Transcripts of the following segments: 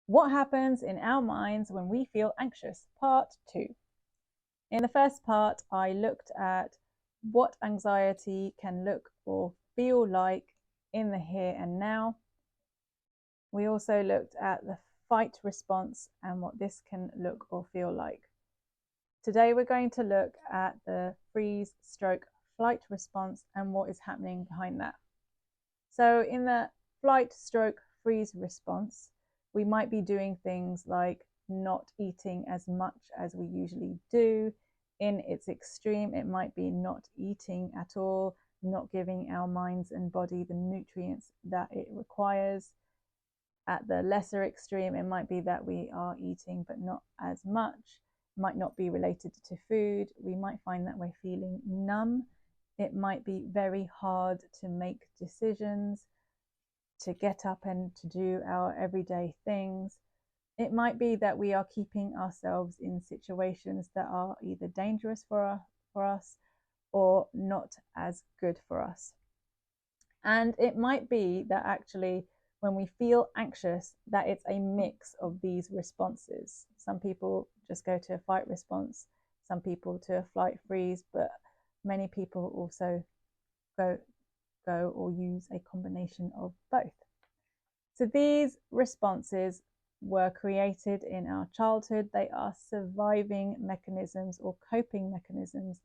What happens in our minds when we feel anxious? Part 2. In the first part, I looked at what anxiety can look or feel like in the here and now. We also looked at the fight response and what this can look or feel like. Today, we're going to look at the freeze/flight response and what is happening behind that. So in the flight/freeze response, we might be doing things like not eating as much as we usually do. In its extreme, it might be not eating at all, not giving our minds and body the nutrients that it requires. At the lesser extreme, it might be that we are eating but not as much. It might not be related to food. We might find that we're feeling numb. It might be very hard to make decisions, to get up and to do our everyday things. It might be that we are keeping ourselves in situations that are either dangerous for us or not as good for us. And it might be that actually when we feel anxious, that it's a mix of these responses. Some people just go to a fight response, some people to a flight freeze, but many people also go or use a combination of both. So these responses were created in our childhood. They are surviving mechanisms or coping mechanisms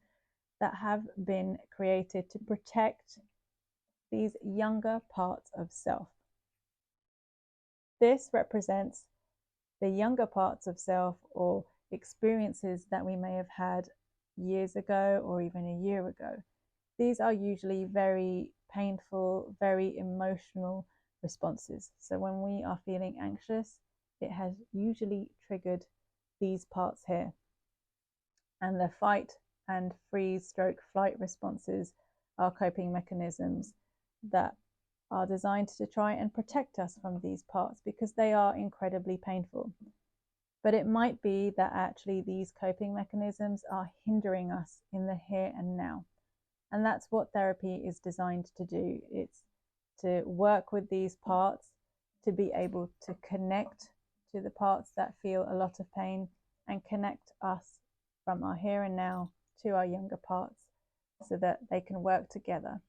that have been created to protect these younger parts of self. This represents the younger parts of self or experiences that we may have had years ago or even a year ago. These are usually very painful, very emotional responses. So when we are feeling anxious, it has usually triggered these parts here. And the fight and freeze/flight responses are coping mechanisms that are designed to try and protect us from these parts because they are incredibly painful. But it might be that actually these coping mechanisms are hindering us in the here and now. And that's what therapy is designed to do. It's to work with these parts, to be able to connect to the parts that feel a lot of pain and connect us from our here and now to our younger parts so that they can work together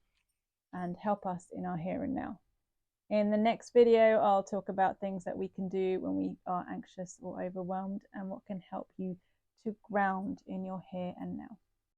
and help us in our here and now. In the next video, I'll talk about things that we can do when we are anxious or overwhelmed and what can help you to ground in your here and now.